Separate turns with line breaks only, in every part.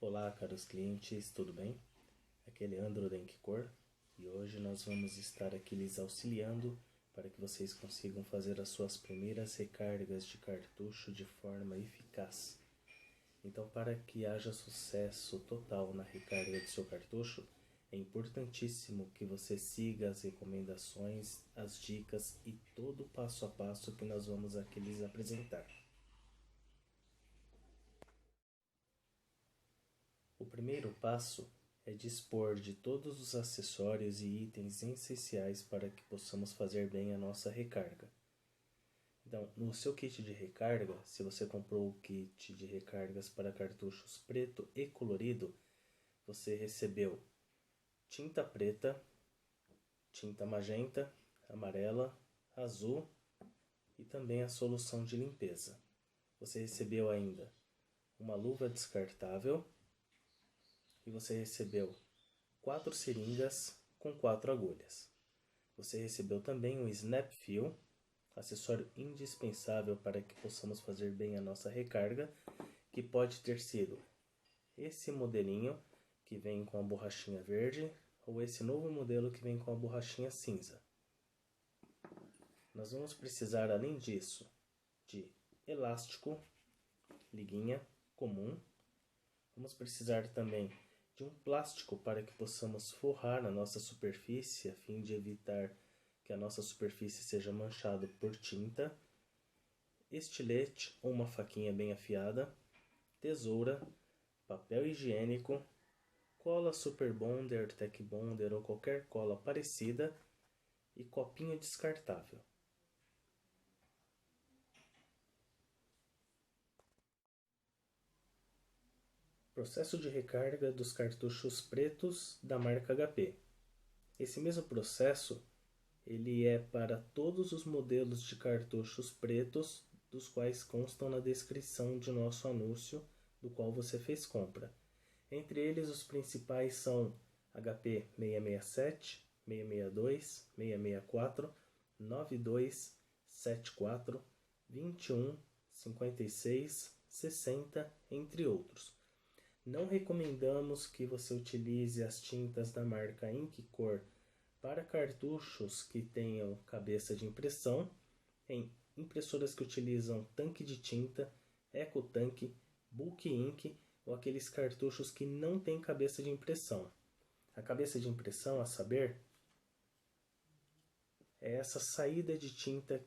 Olá, caros clientes, tudo bem? Aqui é Leandro da Inkcor e hoje nós vamos estar aqui lhes auxiliando para que vocês consigam fazer as suas primeiras recargas de cartucho de forma eficaz. Então, para que haja sucesso total na recarga do seu cartucho, é importantíssimo que você siga as recomendações, as dicas e todo o passo a passo que nós vamos aqui lhes apresentar. O primeiro passo é dispor de todos os acessórios e itens essenciais para que possamos fazer bem a nossa recarga. Então, no seu kit de recarga, se você comprou o kit de recargas para cartuchos preto e colorido, você recebeu tinta preta, tinta magenta, amarela, azul e também a solução de limpeza. Você recebeu ainda uma luva descartável e você recebeu 4 seringas com 4 agulhas. Você recebeu também um Snap Fill, acessório indispensável para que possamos fazer bem a nossa recarga, que pode ter sido esse modelinho que vem com a borrachinha verde ou esse novo modelo que vem com a borrachinha cinza. Nós vamos precisar, além disso, de elástico, liguinha comum. Vamos precisar também de um plástico para que possamos forrar a nossa superfície, a fim de evitar que a nossa superfície seja manchada por tinta, estilete ou uma faquinha bem afiada, tesoura, papel higiênico, cola Super Bonder, Tech Bonder ou qualquer cola parecida e copinho descartável. Processo de recarga dos cartuchos pretos da marca HP. Esse mesmo processo ele é para todos os modelos de cartuchos pretos dos quais constam na descrição de nosso anúncio do qual você fez compra. Entre eles os principais são HP 667, 662, 664, 92, 74, 21, 56, 60, entre outros. Não recomendamos que você utilize as tintas da marca Inkcor para cartuchos que tenham cabeça de impressão, em impressoras que utilizam tanque de tinta, EcoTank, Bulk Ink ou aqueles cartuchos que não têm cabeça de impressão. A cabeça de impressão, a saber, é essa saída de tinta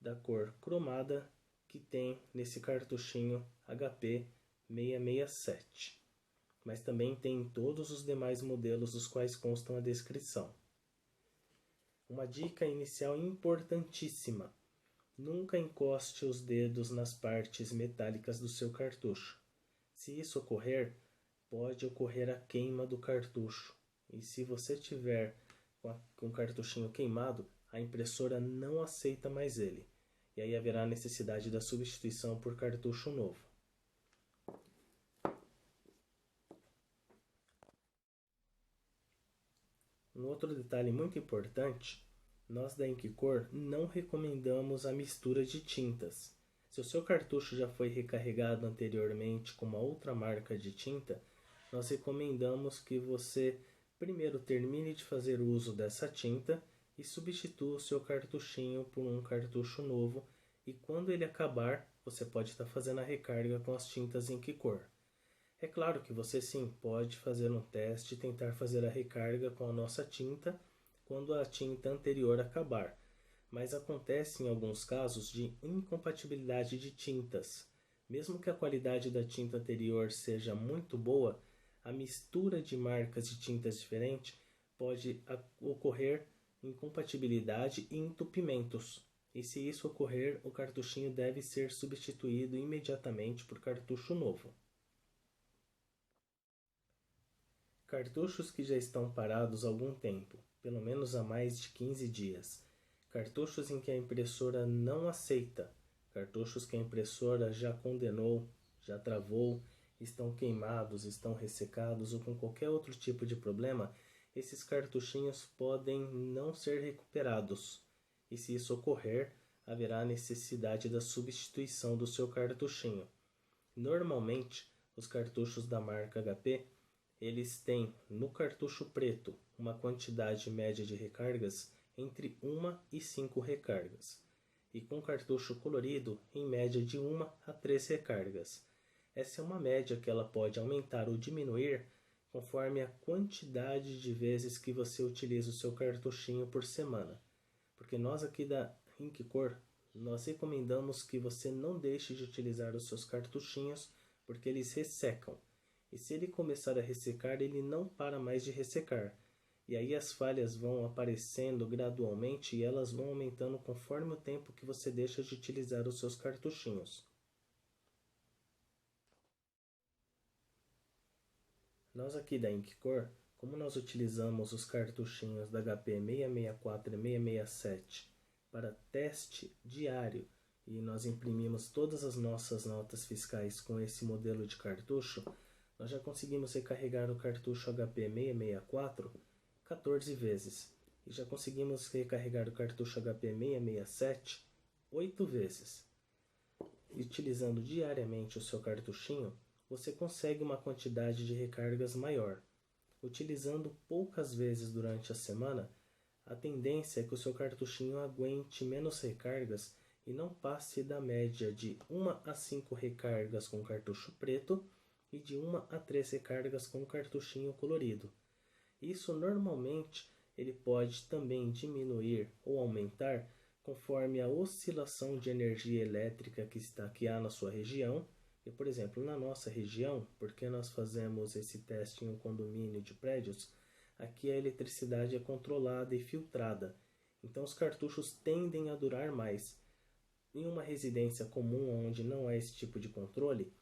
da cor cromada que tem nesse cartuchinho HP 667. Mas também tem em todos os demais modelos dos quais constam a descrição. Uma dica inicial importantíssima: nunca encoste os dedos nas partes metálicas do seu cartucho. Se isso ocorrer, pode ocorrer a queima do cartucho. E se você tiver com o cartuchinho queimado, a impressora não aceita mais ele. E aí haverá necessidade da substituição por cartucho novo. Um outro detalhe muito importante: nós da Inkcor não recomendamos a mistura de tintas. Se o seu cartucho já foi recarregado anteriormente com uma outra marca de tinta, nós recomendamos que você primeiro termine de fazer uso dessa tinta e substitua o seu cartuchinho por um cartucho novo, e quando ele acabar, você pode estar fazendo a recarga com as tintas Inkcor. É claro que você sim pode fazer um teste e tentar fazer a recarga com a nossa tinta quando a tinta anterior acabar, mas acontece em alguns casos de incompatibilidade de tintas. Mesmo que a qualidade da tinta anterior seja muito boa, a mistura de marcas de tintas diferentes pode ocorrer incompatibilidade e entupimentos. E se isso ocorrer, o cartuchinho deve ser substituído imediatamente por cartucho novo. Cartuchos que já estão parados há algum tempo, pelo menos há mais de 15 dias. Cartuchos em que a impressora não aceita. Cartuchos que a impressora já condenou, já travou, estão queimados, estão ressecados ou com qualquer outro tipo de problema. Esses cartuchinhos podem não ser recuperados. E se isso ocorrer, haverá necessidade da substituição do seu cartuchinho. Normalmente, os cartuchos da marca HP, eles têm no cartucho preto uma quantidade média de recargas entre 1 e 5 recargas, e com cartucho colorido em média de 1 a 3 recargas. Essa é uma média que ela pode aumentar ou diminuir conforme a quantidade de vezes que você utiliza o seu cartuchinho por semana. Porque nós aqui da Inkcor, nós recomendamos que você não deixe de utilizar os seus cartuchinhos porque eles ressecam. E se ele começar a ressecar, ele não para mais de ressecar. E aí as falhas vão aparecendo gradualmente e elas vão aumentando conforme o tempo que você deixa de utilizar os seus cartuchinhos. Nós aqui da Inkcor, como nós utilizamos os cartuchinhos da HP 664 e 667 para teste diário e nós imprimimos todas as nossas notas fiscais com esse modelo de cartucho, nós já conseguimos recarregar o cartucho HP 664 14 vezes e já conseguimos recarregar o cartucho HP 667 8 vezes. E utilizando diariamente o seu cartuchinho, você consegue uma quantidade de recargas maior. Utilizando poucas vezes durante a semana, a tendência é que o seu cartuchinho aguente menos recargas e não passe da média de 1 a 5 recargas com cartucho preto e de 1 a 3 recargas com cartuchinho colorido. Isso normalmente ele pode também diminuir ou aumentar conforme a oscilação de energia elétrica que há na sua região. E, por exemplo, na nossa região, porque nós fazemos esse teste em um condomínio de prédios, aqui a eletricidade é controlada e filtrada. Então os cartuchos tendem a durar mais. Em uma residência comum onde não há esse tipo de controle,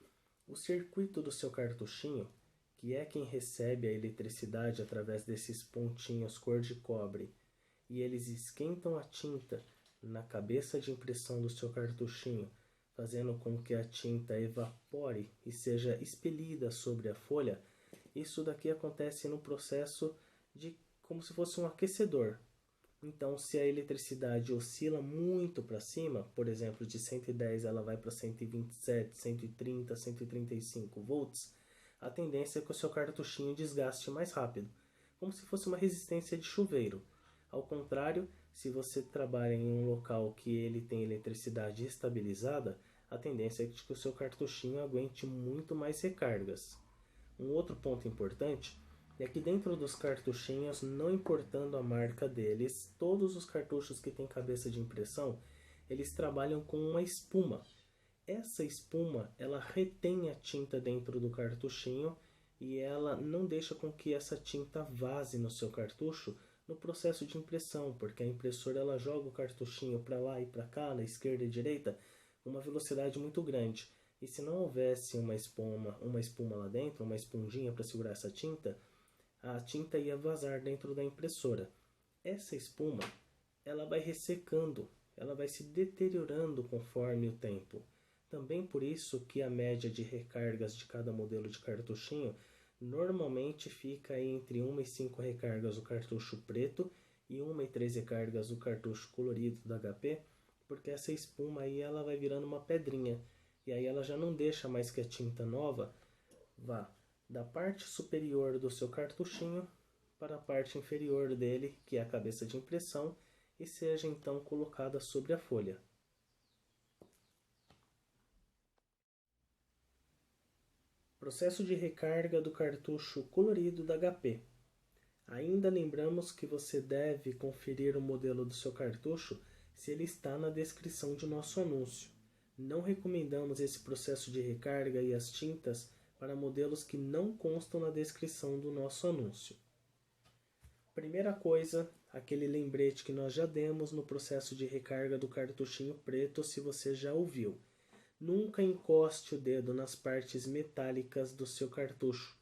o circuito do seu cartuchinho, que é quem recebe a eletricidade através desses pontinhos cor de cobre, e eles esquentam a tinta na cabeça de impressão do seu cartuchinho, fazendo com que a tinta evapore e seja expelida sobre a folha. Isso daqui acontece no processo de como se fosse um aquecedor. Então, se a eletricidade oscila muito para cima, por exemplo, de 110 ela vai para 127, 130, 135 volts, a tendência é que o seu cartuchinho desgaste mais rápido, como se fosse uma resistência de chuveiro. Ao contrário, se você trabalha em um local que ele tem eletricidade estabilizada, a tendência é que o seu cartuchinho aguente muito mais recargas. Um outro ponto importante é que dentro dos cartuchinhos, não importando a marca deles, todos os cartuchos que têm cabeça de impressão, eles trabalham com uma espuma. Essa espuma, ela retém a tinta dentro do cartuchinho e ela não deixa com que essa tinta vaze no seu cartucho no processo de impressão, porque a impressora ela joga o cartuchinho para lá e para cá, na esquerda e direita, com uma velocidade muito grande. E se não houvesse uma espuma lá dentro, uma esponjinha para segurar essa tinta, a tinta ia vazar dentro da impressora. Essa espuma, ela vai ressecando, ela vai se deteriorando conforme o tempo. Também por isso que a média de recargas de cada modelo de cartuchinho normalmente fica entre 1 e 5 recargas o cartucho preto e 1 e 3 recargas o cartucho colorido da HP, porque essa espuma aí ela vai virando uma pedrinha e aí ela já não deixa mais que a tinta nova vá da parte superior do seu cartuchinho para a parte inferior dele, que é a cabeça de impressão, e seja então colocada sobre a folha. Processo de recarga do cartucho colorido da HP. Ainda lembramos que você deve conferir o modelo do seu cartucho se ele está na descrição de nosso anúncio. Não recomendamos esse processo de recarga e as tintas para modelos que não constam na descrição do nosso anúncio. Primeira coisa, aquele lembrete que nós já demos no processo de recarga do cartuchinho preto, se você já ouviu. Nunca encoste o dedo nas partes metálicas do seu cartucho.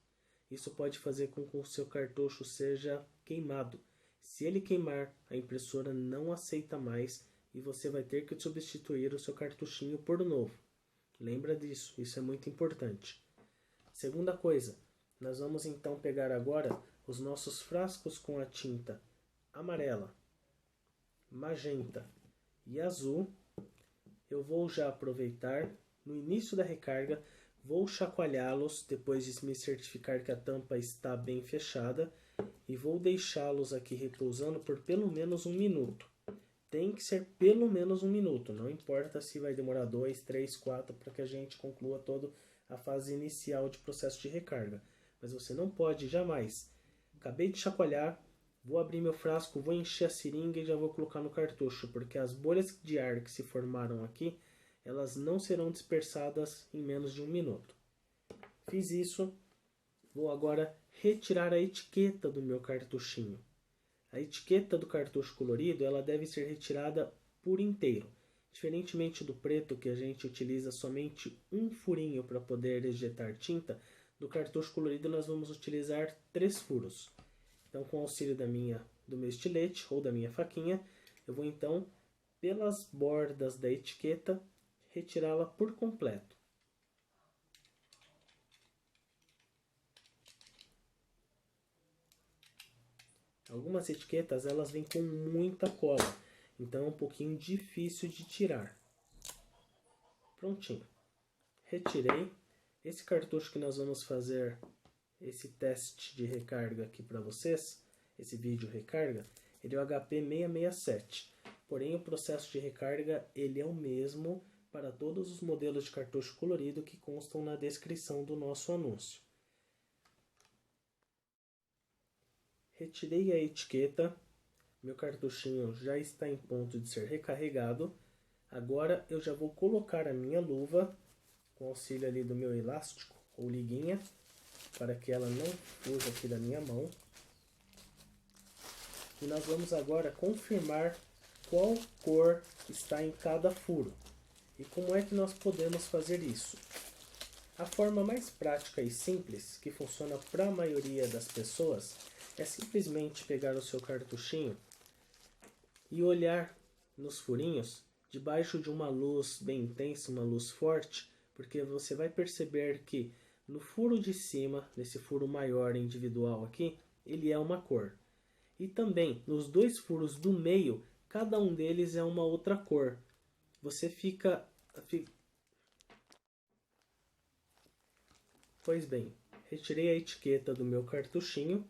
Isso pode fazer com que o seu cartucho seja queimado. Se ele queimar, a impressora não aceita mais e você vai ter que substituir o seu cartuchinho por novo. Lembra disso, isso é muito importante. Segunda coisa, nós vamos então pegar agora os nossos frascos com a tinta amarela, magenta e azul. Eu vou já aproveitar, no início da recarga, Vou chacoalhá-los depois de me certificar que a tampa está bem fechada e vou deixá-los aqui repousando por pelo menos 1 minuto. Tem que ser pelo menos 1 minuto, não importa se vai demorar 2, 3, 4 para que a gente conclua toda a fase inicial de processo de recarga. Mas você não pode jamais. Acabei de chacoalhar, vou abrir meu frasco, vou encher a seringa e já vou colocar no cartucho, porque as bolhas de ar que se formaram aqui, elas não serão dispersadas em menos de 1 minuto. Fiz isso, vou agora retirar a etiqueta do meu cartuchinho. A etiqueta do cartucho colorido, ela deve ser retirada por inteiro. Diferentemente do preto, que a gente utiliza somente um furinho para poder ejetar tinta, do cartucho colorido nós vamos utilizar 3 furos. Então, com o auxílio do meu estilete ou da minha faquinha, eu vou então, pelas bordas da etiqueta, retirá-la por completo. Algumas etiquetas elas vêm com muita cola, então é um pouquinho difícil de tirar. Prontinho. Retirei. Esse cartucho que nós vamos fazer esse teste de recarga aqui para vocês, esse vídeo recarga, ele é o HP 667. Porém, o processo de recarga ele é o mesmo para todos os modelos de cartucho colorido que constam na descrição do nosso anúncio. Retirei a etiqueta, meu cartuchinho já está em ponto de ser recarregado. Agora eu já vou colocar a minha luva, com auxílio ali do meu elástico ou liguinha, para que ela não fuja aqui da minha mão. E nós vamos agora confirmar qual cor está em cada furo. E como é que nós podemos fazer isso? A forma mais prática e simples, que funciona para a maioria das pessoas, é simplesmente pegar o seu cartuchinho e olhar nos furinhos debaixo de uma luz bem intensa, uma luz forte, porque você vai perceber que no furo de cima, nesse furo maior individual aqui, ele é uma cor. E também nos 2 furos do meio, cada um deles é uma outra cor. Você fica... Pois bem, retirei a etiqueta do meu cartuchinho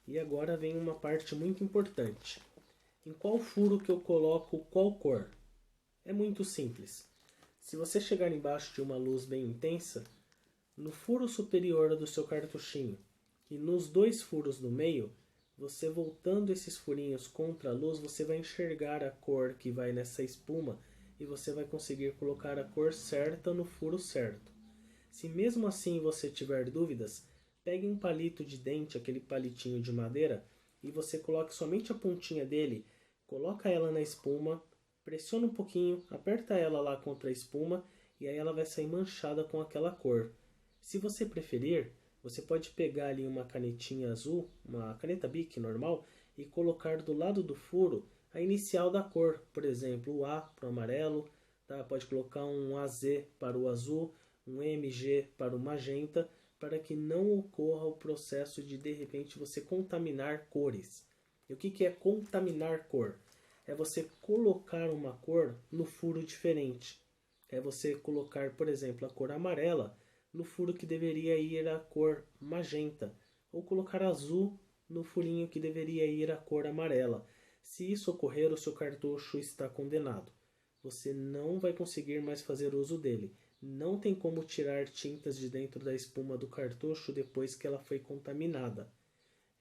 e agora vem uma parte muito importante. Em qual furo que eu coloco qual cor? É muito simples. Se você chegar embaixo de uma luz bem intensa, no furo superior do seu cartuchinho e nos 2 furos do meio, você voltando esses furinhos contra a luz, você vai enxergar a cor que vai nessa espuma e você vai conseguir colocar a cor certa no furo certo. Se mesmo assim você tiver dúvidas, pegue um palito de dente, aquele palitinho de madeira, e você coloque somente a pontinha dele, coloca ela na espuma, pressiona um pouquinho, aperta ela lá contra a espuma e aí ela vai sair manchada com aquela cor. Se você preferir, você pode pegar ali uma canetinha azul, uma caneta Bic normal, e colocar do lado do furo a inicial da cor, por exemplo, o A para o amarelo, tá? Pode colocar um AZ para o azul, um MG para o magenta, para que não ocorra o processo de repente você contaminar cores. E o que é contaminar cor? É você colocar uma cor no furo diferente. É você colocar, por exemplo, a cor amarela no furo que deveria ir a cor magenta, ou colocar azul no furinho que deveria ir a cor amarela. Se isso ocorrer, o seu cartucho está condenado. Você não vai conseguir mais fazer uso dele. Não tem como tirar tintas de dentro da espuma do cartucho depois que ela foi contaminada.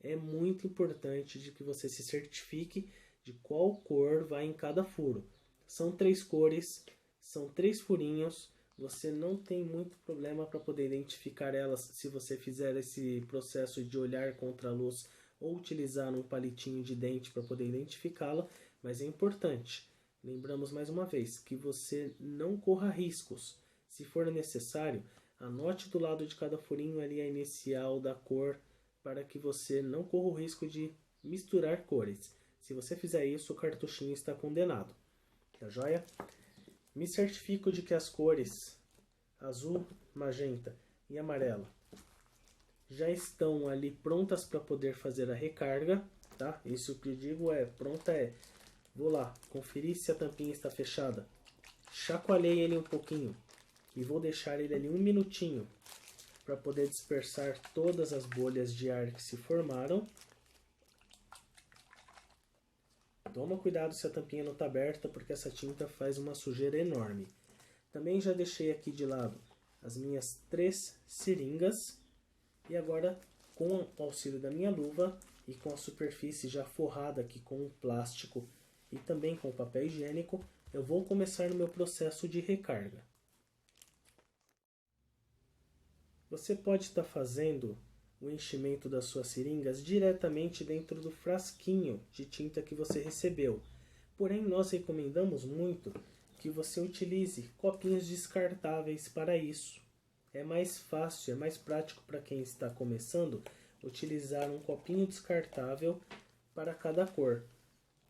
É muito importante de que você se certifique de qual cor vai em cada furo. São 3 cores, são 3 furinhos, você não tem muito problema para poder identificar elas se você fizer esse processo de olhar contra a luz ou utilizar um palitinho de dente para poder identificá-la, mas é importante. Lembramos mais uma vez que você não corra riscos. Se for necessário, anote do lado de cada furinho ali a inicial da cor para que você não corra o risco de misturar cores. Se você fizer isso, o cartuchinho está condenado. Tá joia? Me certifico de que as cores azul, magenta e amarela já estão ali prontas para poder fazer a recarga, tá? Isso que eu digo é, pronta é, vou lá, conferir se a tampinha está fechada. Chacoalhei ele um pouquinho. e vou deixar ele ali um minutinho para poder dispersar todas as bolhas de ar que se formaram. Toma cuidado se a tampinha não está aberta, porque essa tinta faz uma sujeira enorme. Também já deixei aqui de lado as minhas 3 seringas. E agora, com o auxílio da minha luva e com a superfície já forrada aqui com o plástico e também com o papel higiênico, eu vou começar o meu processo de recarga. Você pode estar fazendo o enchimento das suas seringas diretamente dentro do frasquinho de tinta que você recebeu. Porém, nós recomendamos muito que você utilize copinhos descartáveis para isso. É mais fácil, é mais prático para quem está começando utilizar um copinho descartável para cada cor.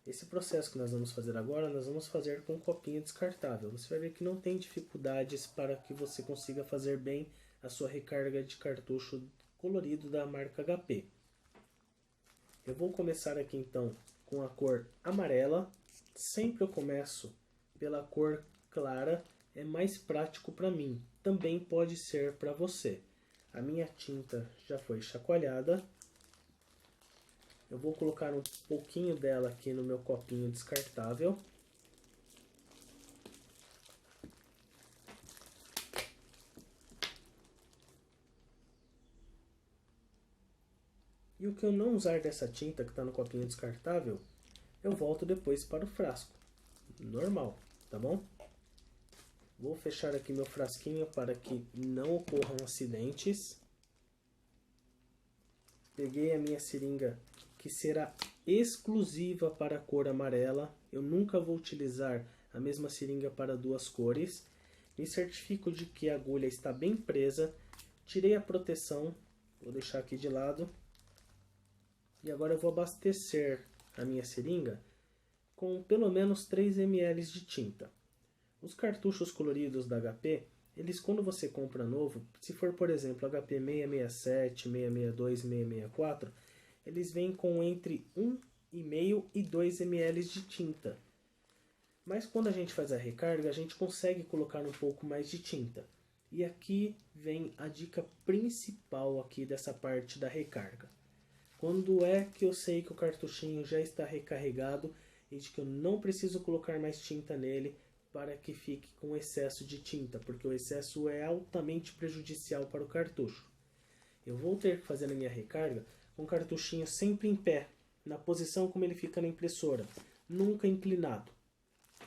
Esse processo que nós vamos fazer agora, nós vamos fazer com um copinho descartável. Você vai ver que não tem dificuldades para que você consiga fazer bem a sua recarga de cartucho colorido da marca HP. Eu vou começar aqui então com a cor amarela. Sempre eu começo pela cor clara, é mais prático para mim. Também pode ser para você. A minha tinta já foi chacoalhada. Eu vou colocar um pouquinho dela aqui no meu copinho descartável. E o que eu não usar dessa tinta que está no copinho descartável, eu volto depois para o frasco. Normal, tá bom? Vou fechar aqui meu frasquinho para que não ocorram acidentes. Peguei a minha seringa que será exclusiva para a cor amarela. Eu nunca vou utilizar a mesma seringa para 2 cores. Me certifico de que a agulha está bem presa. Tirei a proteção, vou deixar aqui de lado. E agora eu vou abastecer a minha seringa com pelo menos 3 ml de tinta. Os cartuchos coloridos da HP, eles quando você compra novo, se for por exemplo HP 667, 662, 664, eles vêm com entre 1,5 e 2 ml de tinta. Mas quando a gente faz a recarga, a gente consegue colocar um pouco mais de tinta. E aqui vem a dica principal aqui dessa parte da recarga. Quando é que eu sei que o cartuchinho já está recarregado e de que eu não preciso colocar mais tinta nele para que fique com excesso de tinta, porque o excesso é altamente prejudicial para o cartucho. Eu vou ter que fazer a minha recarga com o cartuchinho sempre em pé, na posição como ele fica na impressora, nunca inclinado,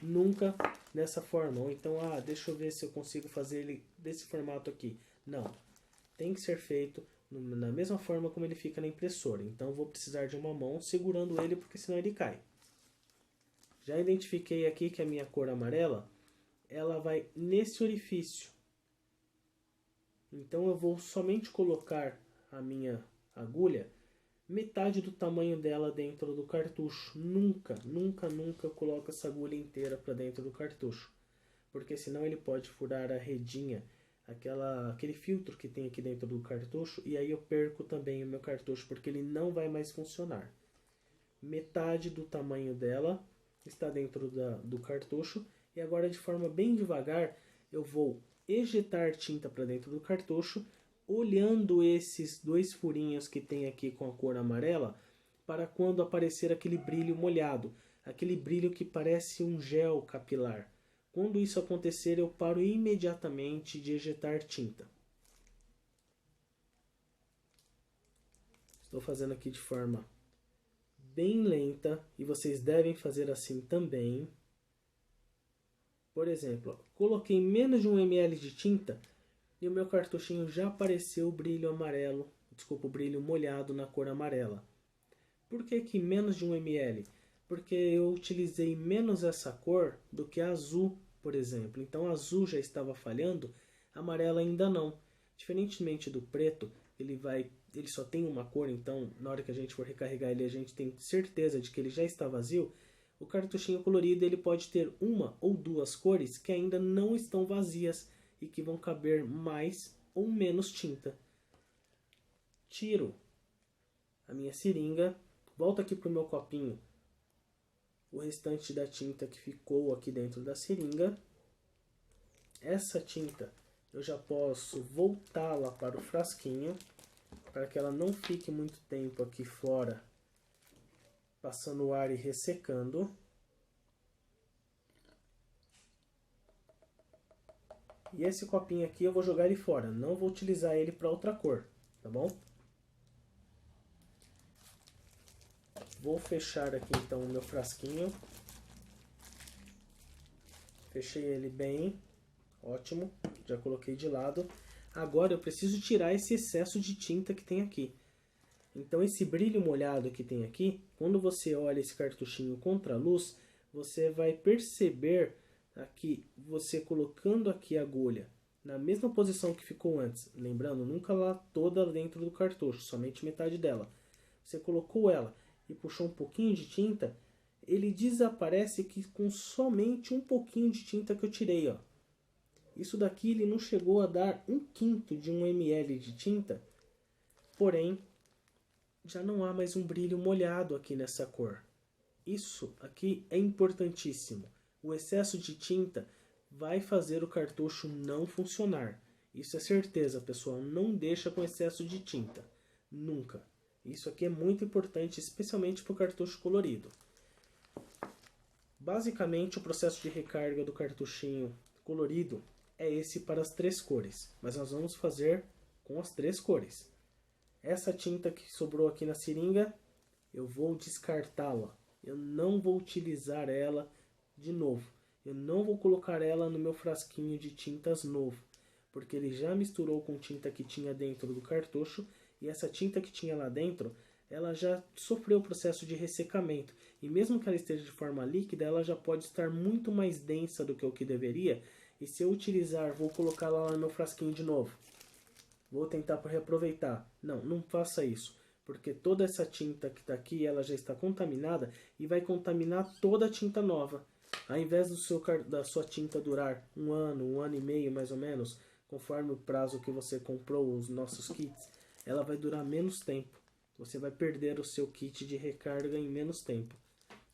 nunca dessa forma, ou então, deixa eu ver se eu consigo fazer ele desse formato aqui. Não, tem que ser feito na mesma forma como ele fica na impressora, então eu vou precisar de uma mão segurando ele, porque senão ele cai. Já identifiquei aqui que a minha cor amarela, ela vai nesse orifício. Então eu vou somente colocar a minha agulha metade do tamanho dela dentro do cartucho. Nunca, nunca, nunca eu coloco essa agulha inteira para dentro do cartucho. Porque senão ele pode furar a redinha, aquele filtro que tem aqui dentro do cartucho, e aí eu perco também o meu cartucho, porque ele não vai mais funcionar. Metade do tamanho dela está dentro do cartucho, e agora de forma bem devagar eu vou ejetar tinta para dentro do cartucho, olhando esses 2 furinhos que tem aqui com a cor amarela, para quando aparecer aquele brilho molhado, aquele brilho que parece um gel capilar. Quando isso acontecer, eu paro imediatamente de ejetar tinta. Estou fazendo aqui de forma bem lenta, e vocês devem fazer assim também. Por exemplo, coloquei menos de 1 ml de tinta e o meu cartuchinho já apareceu o brilho amarelo, desculpa, o brilho molhado na cor amarela. Por que menos de 1 ml? Porque eu utilizei menos essa cor do que a azul, por exemplo. Então azul já estava falhando, amarela ainda não. Diferentemente do preto, ele só tem uma cor, então na hora que a gente for recarregar ele, a gente tem certeza de que ele já está vazio. O cartuchinho colorido ele pode ter 1 ou 2 cores que ainda não estão vazias e que vão caber mais ou menos tinta. Tiro a minha seringa, volto aqui para o meu copinho o restante da tinta que ficou aqui dentro da seringa. Essa tinta eu já posso voltá-la para o frasquinho, para que ela não fique muito tempo aqui fora, passando o ar e ressecando. E esse copinho aqui eu vou jogar ele fora, não vou utilizar ele para outra cor, tá bom? Vou fechar aqui então o meu frasquinho. Fechei ele bem, ótimo, já coloquei de lado. Agora eu preciso tirar esse excesso de tinta que tem aqui. Então esse brilho molhado que tem aqui, quando você olha esse cartuchinho contra a luz, você vai perceber aqui, você colocando aqui a agulha na mesma posição que ficou antes. Lembrando, nunca lá toda dentro do cartucho, somente metade dela. Você colocou ela e puxou um pouquinho de tinta, ele desaparece aqui com somente um pouquinho de tinta que eu tirei, ó. Isso daqui ele não chegou a dar 1/5 de 1 ml de tinta, porém já não há mais um brilho molhado aqui nessa cor. Isso aqui é importantíssimo. O excesso de tinta vai fazer o cartucho não funcionar. Isso é certeza, pessoal. Não deixa com excesso de tinta. Nunca. Isso aqui é muito importante, especialmente para o cartucho colorido. Basicamente, o processo de recarga do cartuchinho colorido é esse para as 3 cores. Mas nós vamos fazer com as 3 cores. Essa tinta que sobrou aqui na seringa, eu vou descartá-la. Eu não vou utilizar ela de novo. Eu não vou colocar ela no meu frasquinho de tintas novo, porque ele já misturou com tinta que tinha dentro do cartucho, e essa tinta que tinha lá dentro, ela já sofreu o processo de ressecamento. E mesmo que ela esteja de forma líquida, ela já pode estar muito mais densa do que o que deveria. E se eu utilizar, vou colocá-la lá no meu frasquinho de novo. Vou tentar reaproveitar. Não, não faça isso. Porque toda essa tinta que está aqui, ela já está contaminada e vai contaminar toda a tinta nova. Ao invés da sua tinta durar 1 ano, 1 ano e meio mais ou menos, conforme o prazo que você comprou os nossos kits, ela vai durar menos tempo. Você vai perder o seu kit de recarga em menos tempo.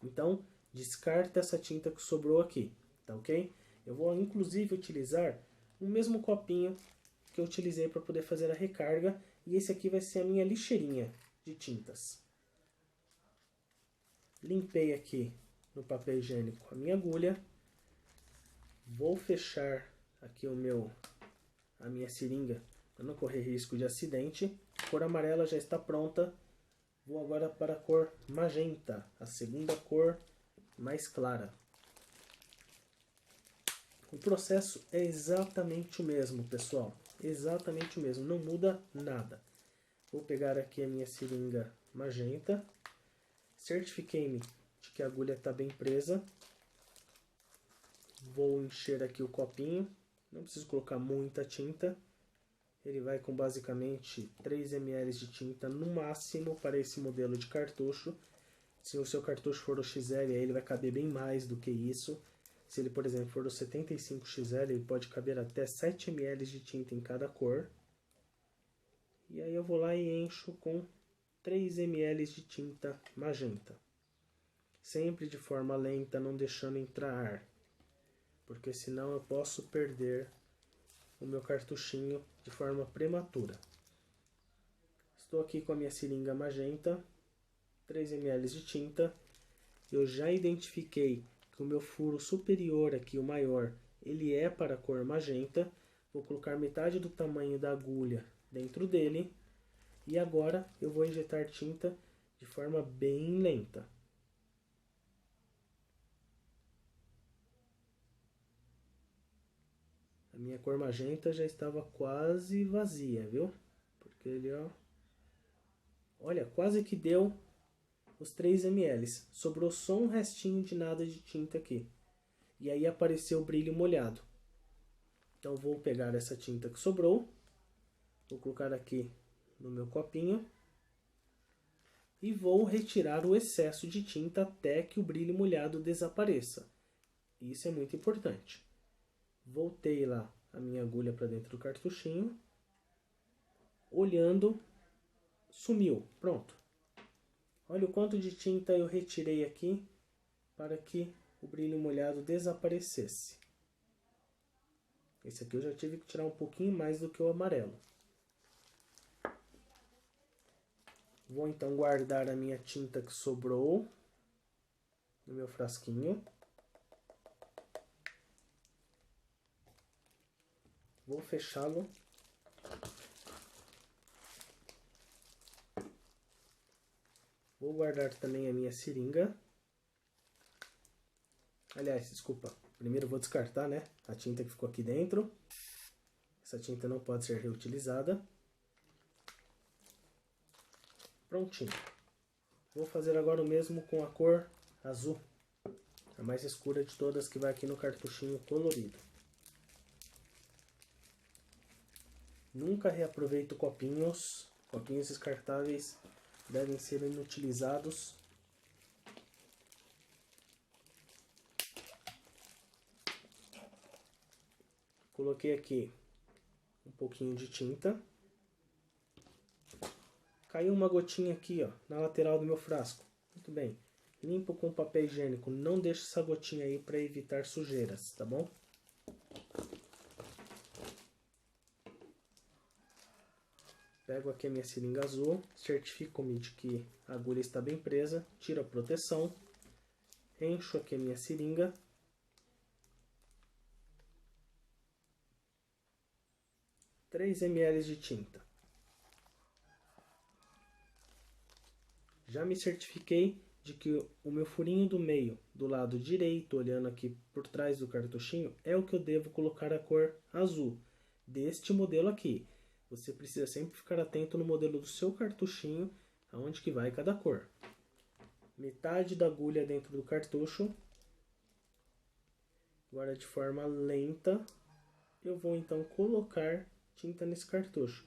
Então, descarta essa tinta que sobrou aqui, tá ok? Eu vou inclusive utilizar o mesmo copinho que eu utilizei para poder fazer a recarga, e esse aqui vai ser a minha lixeirinha de tintas. Limpei aqui no papel higiênico a minha agulha. Vou fechar aqui a minha seringa para não correr risco de acidente. A cor amarela já está pronta. Vou agora para a cor magenta, a segunda cor mais clara. O processo é exatamente o mesmo, pessoal. Exatamente o mesmo, não muda nada. Vou pegar aqui a minha seringa magenta. Certifiquei-me de que a agulha está bem presa. Vou encher aqui o copinho. Não preciso colocar muita tinta. Ele vai com basicamente 3 ml de tinta no máximo para esse modelo de cartucho. Se o seu cartucho for o XL, ele vai caber bem mais do que isso. Se ele, por exemplo, for o 75XL, ele pode caber até 7 ml de tinta em cada cor. E aí eu vou lá e encho com 3 ml de tinta magenta. Sempre de forma lenta, não deixando entrar ar. Porque senão eu posso perder o meu cartuchinho de forma prematura. Estou aqui com a minha seringa magenta, 3 ml de tinta. Eu já identifiquei que o meu furo superior aqui, o maior, ele é para a cor magenta. Vou colocar metade do tamanho da agulha dentro dele. E agora eu vou injetar tinta de forma bem lenta. A minha cor magenta já estava quase vazia, viu? Porque ele, ó... Olha, quase que deu os 3 ml. Sobrou só um restinho de nada de tinta aqui. E aí apareceu o brilho molhado. Então vou pegar essa tinta que sobrou. Vou colocar aqui no meu copinho. E vou retirar o excesso de tinta até que o brilho molhado desapareça. Isso é muito importante. Voltei lá a minha agulha para dentro do cartuchinho. Olhando, sumiu. Pronto. Olha o quanto de tinta eu retirei aqui para que o brilho molhado desaparecesse. Esse aqui eu já tive que tirar um pouquinho mais do que o amarelo. Vou então guardar a minha tinta que sobrou no meu frasquinho. Vou fechá-lo. Vou guardar também a minha seringa. Aliás, desculpa. Primeiro vou descartar, né? A tinta que ficou aqui dentro. Essa tinta não pode ser reutilizada. Prontinho. Vou fazer agora o mesmo com a cor azul. A mais escura de todas que vai aqui no cartuchinho colorido. Nunca reaproveito copinhos. Copinhos descartáveis devem ser inutilizados. Coloquei aqui um pouquinho de tinta. Caiu uma gotinha aqui, ó, na lateral do meu frasco. Muito bem. Limpo com papel higiênico. Não deixe essa gotinha aí para evitar sujeiras, tá bom? Pego aqui a minha seringa azul, certifico-me de que a agulha está bem presa, tiro a proteção, encho aqui a minha seringa. Três ml de tinta. Já me certifiquei de que o meu furinho do meio, do lado direito, olhando aqui por trás do cartuchinho, é o que eu devo colocar a cor azul, deste modelo aqui. Você precisa sempre ficar atento no modelo do seu cartuchinho, aonde que vai cada cor. Metade da agulha dentro do cartucho. Agora, de forma lenta, eu vou então colocar tinta nesse cartucho.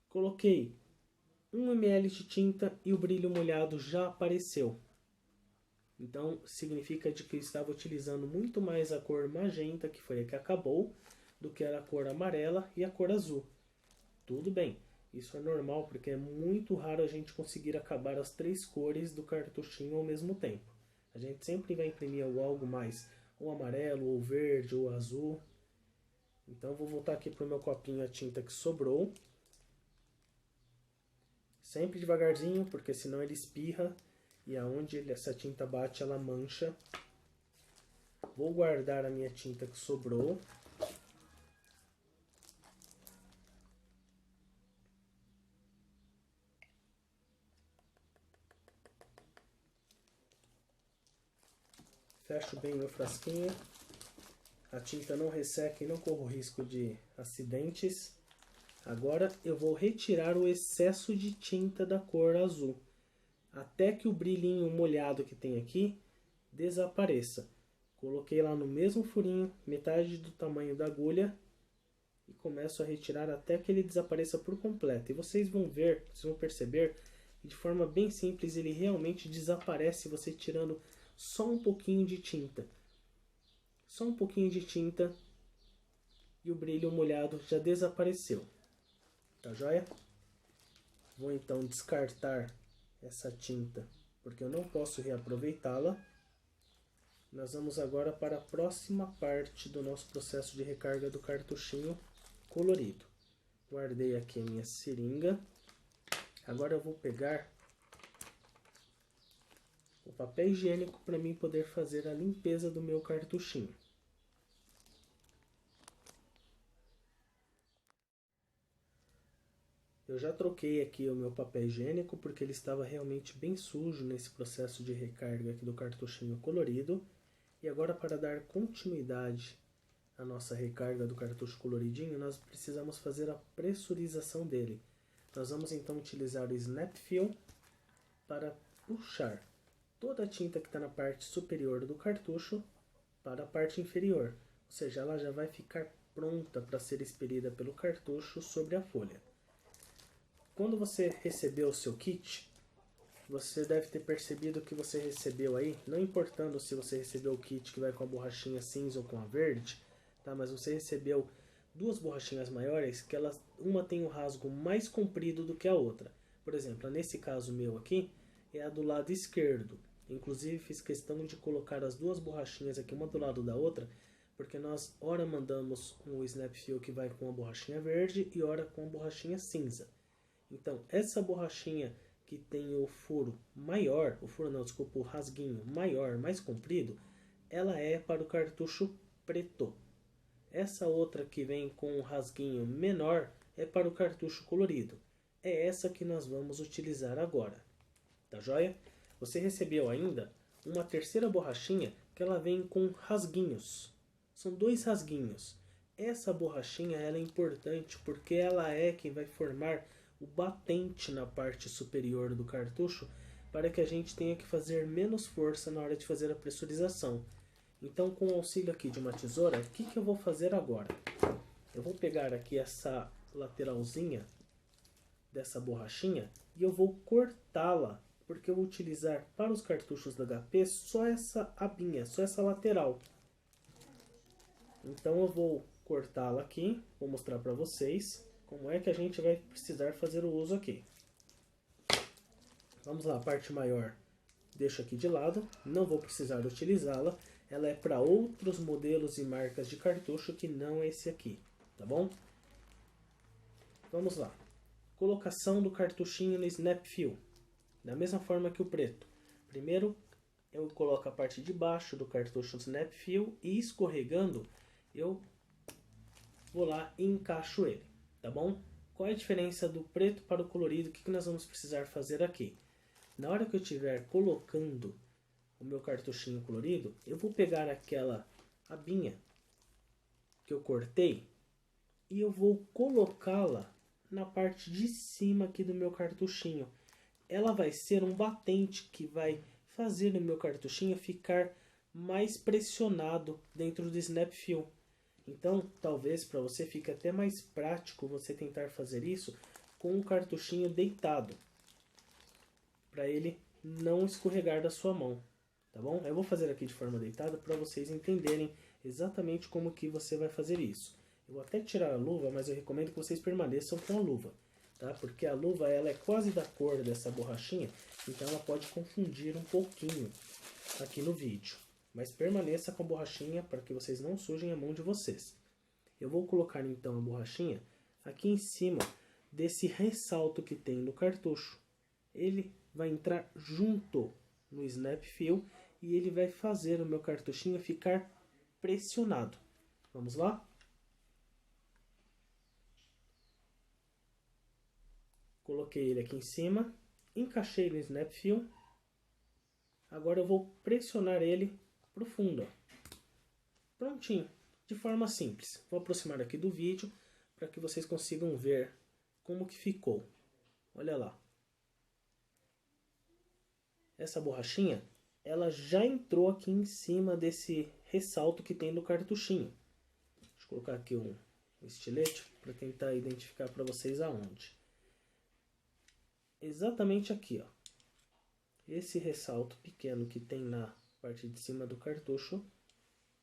Coloquei 1 ml de tinta e o brilho molhado já apareceu. Então, significa de que eu estava utilizando muito mais a cor magenta, que foi a que acabou, do que a cor amarela e a cor azul. Tudo bem, isso é normal, porque é muito raro a gente conseguir acabar as três cores do cartuchinho ao mesmo tempo. A gente sempre vai imprimir algo mais, ou amarelo, ou verde, ou azul. Então, eu vou voltar aqui para o meu copinho a tinta que sobrou. Sempre devagarzinho, porque senão ele espirra e aonde essa tinta bate, ela mancha. Vou guardar a minha tinta que sobrou. Fecho bem meu frasquinho. A tinta não resseca e não corro risco de acidentes. Agora eu vou retirar o excesso de tinta da cor azul, até que o brilhinho molhado que tem aqui desapareça. Coloquei lá no mesmo furinho, metade do tamanho da agulha, e começo a retirar até que ele desapareça por completo. E vocês vão ver, vocês vão perceber que de forma bem simples ele realmente desaparece, você tirando só um pouquinho de tinta. Só um pouquinho de tinta e o brilho molhado já desapareceu. Tá joia? Vou então descartar essa tinta, porque eu não posso reaproveitá-la. Nós vamos agora para a próxima parte do nosso processo de recarga do cartuchinho colorido. Guardei aqui a minha seringa. Agora eu vou pegar o papel higiênico para mim poder fazer a limpeza do meu cartuchinho. Eu já troquei aqui o meu papel higiênico porque ele estava realmente bem sujo nesse processo de recarga aqui do cartuchinho colorido. E agora, para dar continuidade à nossa recarga do cartucho coloridinho, nós precisamos fazer a pressurização dele. Nós vamos então utilizar o Snap Fill para puxar toda a tinta que está na parte superior do cartucho para a parte inferior. Ou seja, ela já vai ficar pronta para ser expelida pelo cartucho sobre a folha. Quando você recebeu o seu kit, você deve ter percebido que você recebeu aí, não importando se você recebeu o kit que vai com a borrachinha cinza ou com a verde, tá? Mas você recebeu duas borrachinhas maiores, que elas, uma tem um rasgo mais comprido do que a outra. Por exemplo, nesse caso meu aqui, é a do lado esquerdo. Inclusive fiz questão de colocar as duas borrachinhas aqui, uma do lado da outra, porque nós ora mandamos um snap fill que vai com a borrachinha verde e ora com a borrachinha cinza. Então, essa borrachinha que tem o furo maior, o furo não, desculpa, o rasguinho maior, mais comprido, ela é para o cartucho preto. Essa outra que vem com o rasguinho menor é para o cartucho colorido. É essa que nós vamos utilizar agora. Tá joia? Você recebeu ainda uma terceira borrachinha que ela vem com rasguinhos. São 2 rasguinhos. Essa borrachinha ela é importante porque ela é quem vai formar o batente na parte superior do cartucho para que a gente tenha que fazer menos força na hora de fazer a pressurização. Então, com o auxílio aqui de uma tesoura, o que eu vou fazer agora? Eu vou pegar aqui essa lateralzinha dessa borrachinha e eu vou cortá-la, porque eu vou utilizar para os cartuchos da HP só essa abinha, só essa lateral. Então eu vou cortá-la aqui, vou mostrar para vocês como é que a gente vai precisar fazer o uso aqui. Vamos lá, a parte maior deixo aqui de lado, não vou precisar utilizá-la. Ela é para outros modelos e marcas de cartucho que não esse aqui, tá bom? Vamos lá. Colocação do cartuchinho no snap fill. Da mesma forma que o preto. Primeiro eu coloco a parte de baixo do cartucho no snap fill e escorregando eu vou lá e encaixo ele, tá bom? Qual é a diferença do preto para o colorido? O que nós vamos precisar fazer aqui? Na hora que eu estiver colocando o meu cartuchinho colorido, eu vou pegar aquela abinha que eu cortei e eu vou colocá-la na parte de cima aqui do meu cartuchinho. Ela vai ser um batente que vai fazer o meu cartuchinho ficar mais pressionado dentro do snap fill. Então, talvez para você fique até mais prático você tentar fazer isso com o cartuchinho deitado, para ele não escorregar da sua mão, tá bom? Eu vou fazer aqui de forma deitada para vocês entenderem exatamente como que você vai fazer isso. Eu vou até tirar a luva, mas eu recomendo que vocês permaneçam com a luva, tá? Porque a luva ela é quase da cor dessa borrachinha, então ela pode confundir um pouquinho aqui no vídeo. Mas permaneça com a borrachinha para que vocês não sujem a mão de vocês. Eu vou colocar então a borrachinha aqui em cima desse ressalto que tem no cartucho. Ele vai entrar junto no snap fill e ele vai fazer o meu cartuchinho ficar pressionado. Vamos lá? Coloquei ele aqui em cima, encaixei no snap fill. Agora eu vou pressionar ele pro fundo, ó. Prontinho, de forma simples. Vou aproximar aqui do vídeo para que vocês consigam ver como que ficou. Olha lá. Essa borrachinha, ela já entrou aqui em cima desse ressalto que tem no cartuchinho. Deixa eu colocar aqui um estilete para tentar identificar para vocês aonde. Exatamente aqui, ó. Esse ressalto pequeno que tem na parte de cima do cartucho,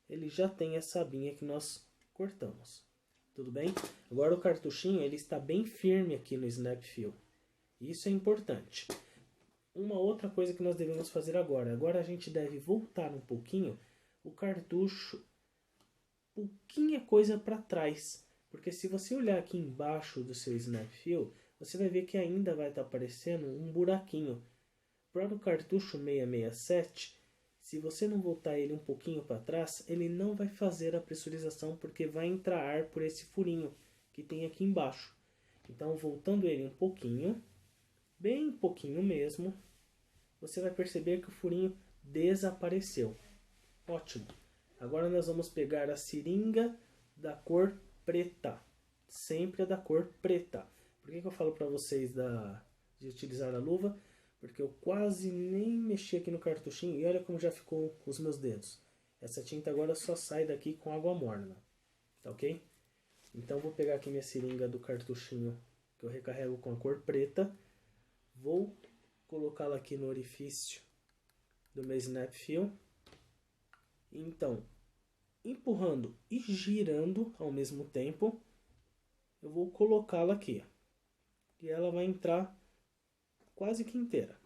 ele já tem essa abinha que nós cortamos. Tudo bem? Agora o cartuchinho ele está bem firme aqui no snap fill. Isso é importante. Uma outra coisa que nós devemos fazer agora. Agora a gente deve voltar um pouquinho o cartucho, pouquinha coisa para trás. Porque se você olhar aqui embaixo do seu snap fill, você vai ver que ainda vai estar aparecendo um buraquinho. Para o cartucho 667, se você não voltar ele um pouquinho para trás, ele não vai fazer a pressurização porque vai entrar ar por esse furinho que tem aqui embaixo. Então, voltando ele um pouquinho, bem pouquinho mesmo, você vai perceber que o furinho desapareceu. Ótimo! Agora nós vamos pegar a seringa da cor preta. Sempre a da cor preta. Por que eu falo para vocês de utilizar a luva? Porque eu quase nem mexi aqui no cartuchinho e olha como já ficou os meus dedos. Essa tinta agora só sai daqui com água morna. Tá ok? Então vou pegar aqui minha seringa do cartuchinho que eu recarrego com a cor preta. Vou colocá-la aqui no orifício do meu snap fill. Então, empurrando e girando ao mesmo tempo, eu vou colocá-la aqui. E ela vai entrar quase que inteira.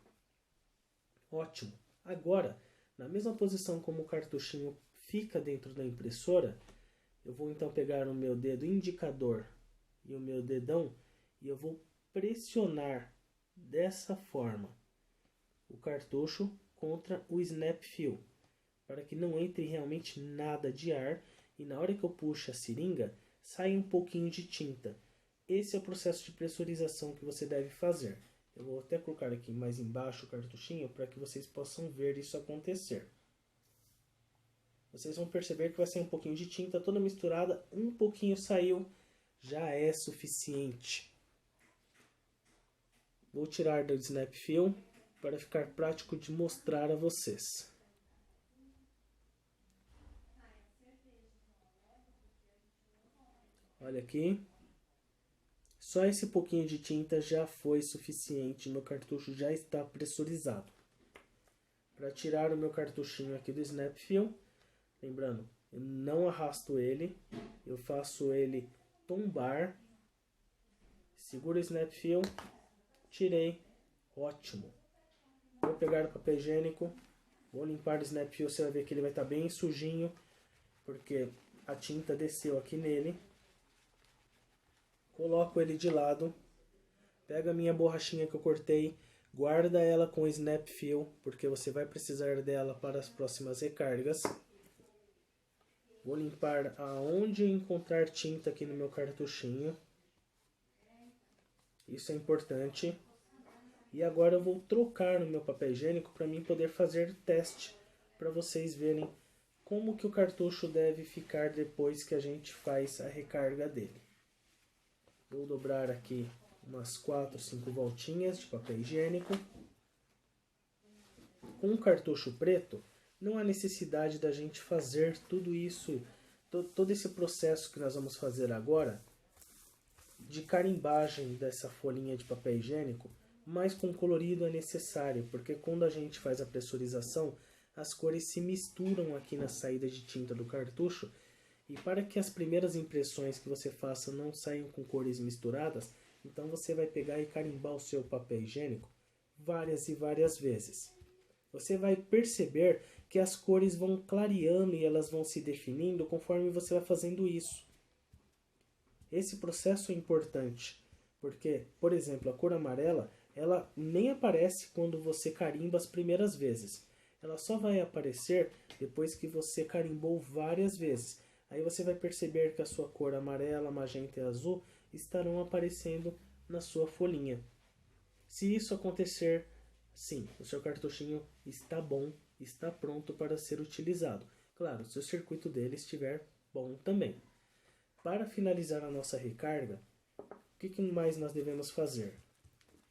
Ótimo. Agora, na mesma posição como o cartuchinho fica dentro da impressora, eu vou então pegar o meu dedo indicador e o meu dedão e eu vou pressionar dessa forma o cartucho contra o snap fill, para que não entre realmente nada de ar e na hora que eu puxo a seringa, saia um pouquinho de tinta. Esse é o processo de pressurização que você deve fazer. Eu vou até colocar aqui mais embaixo o cartuchinho para que vocês possam ver isso acontecer. Vocês vão perceber que vai sair um pouquinho de tinta toda misturada, um pouquinho saiu, já é suficiente. Vou tirar do snap fill para ficar prático de mostrar a vocês. Olha aqui. Só esse pouquinho de tinta já foi suficiente, meu cartucho já está pressurizado. Para tirar o meu cartuchinho aqui do snap fill, lembrando, eu não arrasto ele, eu faço ele tombar, seguro o snap fill, tirei, ótimo. Vou pegar o papel higiênico, vou limpar o snap fill, você vai ver que ele vai estar bem sujinho, porque a tinta desceu aqui nele. Coloco ele de lado, pego a minha borrachinha que eu cortei, guarda ela com o snap fill, porque você vai precisar dela para as próximas recargas. Vou limpar aonde encontrar tinta aqui no meu cartuchinho. Isso é importante. E agora eu vou trocar no meu papel higiênico para mim poder fazer teste, para vocês verem como que o cartucho deve ficar depois que a gente faz a recarga dele. Vou dobrar aqui umas 4, 5 voltinhas de papel higiênico. Com o cartucho preto, não há necessidade da gente fazer tudo isso, todo esse processo que nós vamos fazer agora, de carimbagem dessa folhinha de papel higiênico, mas com colorido é necessário, porque quando a gente faz a pressurização, as cores se misturam aqui na saída de tinta do cartucho. E para que as primeiras impressões que você faça não saiam com cores misturadas, então você vai pegar e carimbar o seu papel higiênico várias e várias vezes. Você vai perceber que as cores vão clareando e elas vão se definindo conforme você vai fazendo isso. Esse processo é importante, porque, por exemplo, a cor amarela, ela nem aparece quando você carimba as primeiras vezes. Ela só vai aparecer depois que você carimbou várias vezes. Aí você vai perceber que a sua cor amarela, magenta e azul estarão aparecendo na sua folhinha. Se isso acontecer, sim, o seu cartuchinho está bom, está pronto para ser utilizado. Claro, se o circuito dele estiver bom também. Para finalizar a nossa recarga, o que mais nós devemos fazer?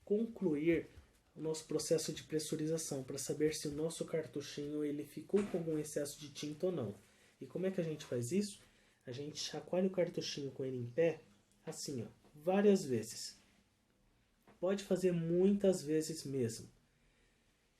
Concluir o nosso processo de pressurização para saber se o nosso cartuchinho ele ficou com algum excesso de tinta ou não. E como é que a gente faz isso? A gente chacoalha o cartuchinho com ele em pé, assim, ó, várias vezes. Pode fazer muitas vezes mesmo.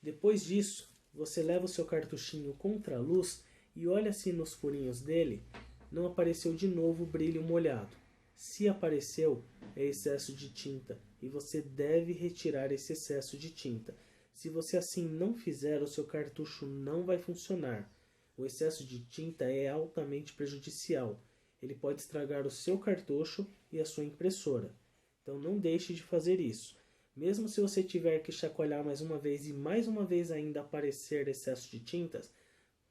Depois disso, você leva o seu cartuchinho contra a luz e olha se nos furinhos dele não apareceu de novo brilho molhado. Se apareceu, é excesso de tinta e você deve retirar esse excesso de tinta. Se você assim não fizer, o seu cartucho não vai funcionar. O excesso de tinta é altamente prejudicial. Ele pode estragar o seu cartucho e a sua impressora. Então não deixe de fazer isso. Mesmo se você tiver que chacoalhar mais uma vez e mais uma vez ainda aparecer excesso de tintas,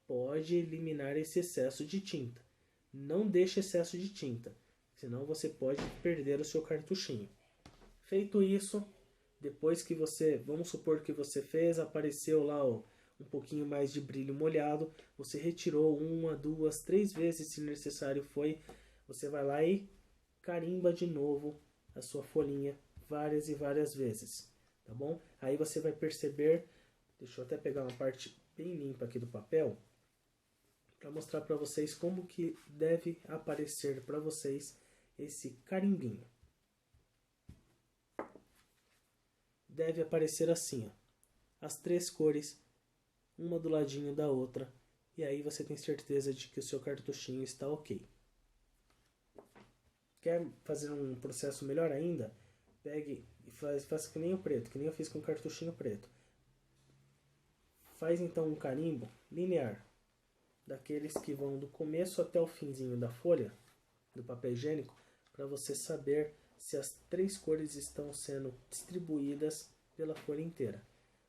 pode eliminar esse excesso de tinta. Não deixe excesso de tinta, senão você pode perder o seu cartuchinho. Feito isso, depois que você, vamos supor que você fez, apareceu lá um pouquinho mais de brilho molhado, você retirou 1, 2, 3 vezes se necessário foi, você vai lá e carimba de novo a sua folhinha várias e várias vezes, tá bom? Aí você vai perceber, deixa eu até pegar uma parte bem limpa aqui do papel, para mostrar para vocês como que deve aparecer para vocês esse carimbinho. Deve aparecer assim, ó, as 3 cores, uma do ladinho da outra, e aí você tem certeza de que o seu cartuchinho está ok. Quer fazer um processo melhor ainda? Pegue e faça que nem o preto, que nem eu fiz com o cartuchinho preto. Faz então um carimbo linear. daqueles que vão do começo até o finzinho da folha, do papel higiênico, para você saber se as 3 cores estão sendo distribuídas pela folha inteira.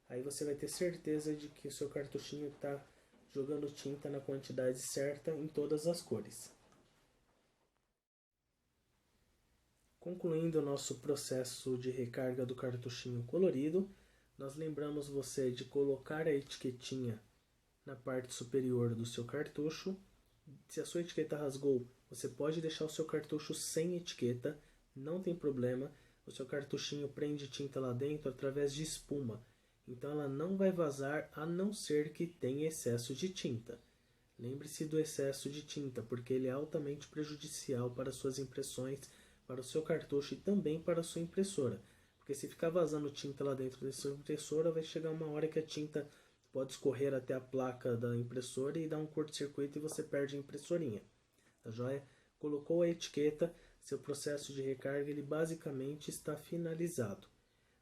Aí você vai ter certeza de que o seu cartuchinho está jogando tinta na quantidade certa em todas as cores. Concluindo o nosso processo de recarga do cartuchinho colorido, nós lembramos você de colocar a etiquetinha na parte superior do seu cartucho. Se a sua etiqueta rasgou, você pode deixar o seu cartucho sem etiqueta, não tem problema. O seu cartuchinho prende tinta lá dentro através de espuma, então ela não vai vazar a não ser que tenha excesso de tinta. Lembre-se do excesso de tinta, porque ele é altamente prejudicial para suas impressões, para o seu cartucho e também para a sua impressora. Porque se ficar vazando tinta lá dentro da sua impressora, vai chegar uma hora que a tinta pode escorrer até a placa da impressora e dar um curto-circuito e você perde a impressorinha. Tá joia? Colocou a etiqueta, seu processo de recarga ele basicamente está finalizado.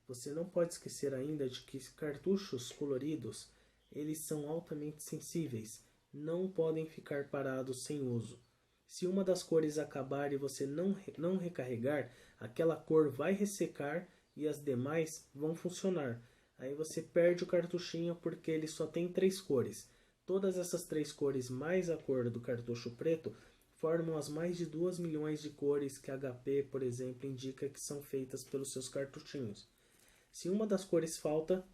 Você não pode esquecer ainda de que cartuchos coloridos, eles são altamente sensíveis, não podem ficar parados sem uso. Se uma das cores acabar e você não recarregar, aquela cor vai ressecar e as demais vão funcionar. Aí você perde o cartuchinho porque ele só tem 3 cores. Todas essas 3 cores mais a cor do cartucho preto formam as mais de 2 milhões de cores que a HP, por exemplo, indica que são feitas pelos seus cartuchinhos. Se uma das cores falta,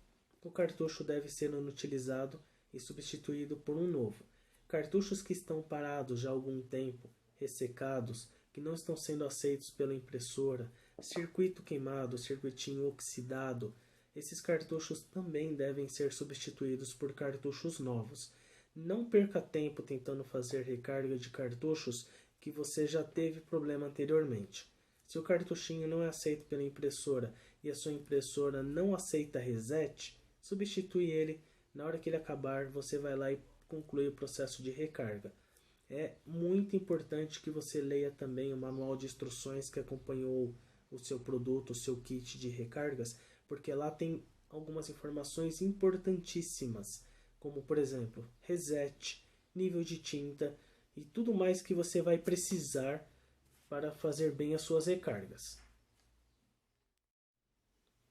o cartucho deve ser inutilizado e substituído por um novo. Cartuchos que estão parados já há algum tempo, ressecados, que não estão sendo aceitos pela impressora, circuito queimado, circuitinho oxidado, esses cartuchos também devem ser substituídos por cartuchos novos. Não perca tempo tentando fazer recarga de cartuchos que você já teve problema anteriormente. Se o cartuchinho não é aceito pela impressora e a sua impressora não aceita reset, substitui ele. Na hora que ele acabar, você vai lá e conclui o processo de recarga. É muito importante que você leia também o manual de instruções que acompanhou o seu produto, o seu kit de recargas, porque lá tem algumas informações importantíssimas, como por exemplo, reset, nível de tinta e tudo mais que você vai precisar para fazer bem as suas recargas.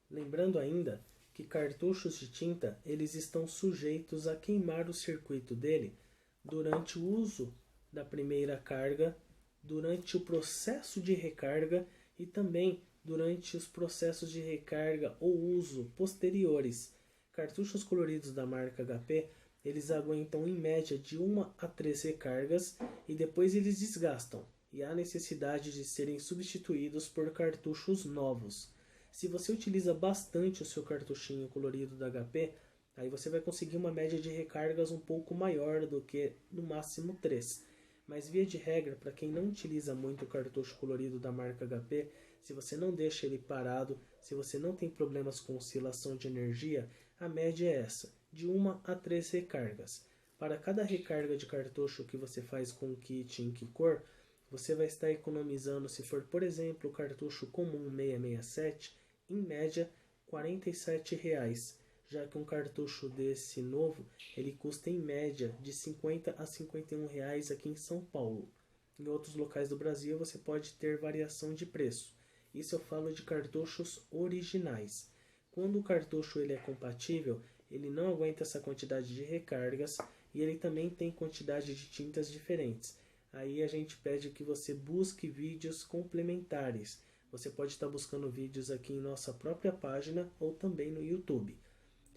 Lembrando ainda que cartuchos de tinta eles estão sujeitos a queimar o circuito dele durante o uso da primeira carga, durante o processo de recarga e também durante os processos de recarga ou uso posteriores. Cartuchos coloridos da marca HP eles aguentam em média de 1 a 3 recargas e depois eles desgastam e há necessidade de serem substituídos por cartuchos novos. Se você utiliza bastante o seu cartuchinho colorido da HP, aí você vai conseguir uma média de recargas um pouco maior do que no máximo 3. Mas via de regra, para quem não utiliza muito o cartucho colorido da marca HP, se você não deixa ele parado, se você não tem problemas com oscilação de energia, a média é essa, de 1 a 3 recargas. Para cada recarga de cartucho que você faz com o kit Inkicor, você vai estar economizando, se for, por exemplo, o cartucho comum 667, em média R$ 47,00, já que um cartucho desse novo, ele custa em média de R$ 50 a R$ 51,00 aqui em São Paulo. Em outros locais do Brasil você pode ter variação de preço. Isso eu falo de cartuchos originais. Quando o cartucho ele é compatível, ele não aguenta essa quantidade de recargas e ele também tem quantidade de tintas diferentes. Aí a gente pede que você busque vídeos complementares. Você pode estar buscando vídeos aqui em nossa própria página ou também no YouTube.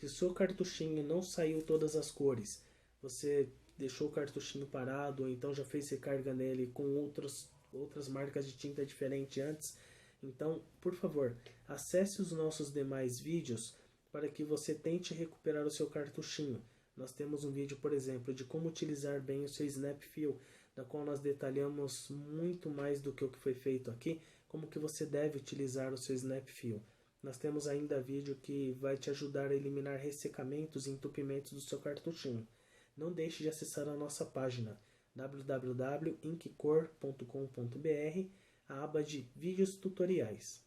Se o seu cartuchinho não saiu todas as cores, você deixou o cartuchinho parado ou então já fez recarga nele com outras marcas de tinta diferente antes, então, por favor, acesse os nossos demais vídeos para que você tente recuperar o seu cartuchinho. Nós temos um vídeo, por exemplo, de como utilizar bem o seu Snap Fill, da qual nós detalhamos muito mais do que o que foi feito aqui, como que você deve utilizar o seu Snap Fill. Nós temos ainda vídeo que vai te ajudar a eliminar ressecamentos e entupimentos do seu cartuchinho. Não deixe de acessar a nossa página www.inkicor.com.br, a aba de vídeos tutoriais.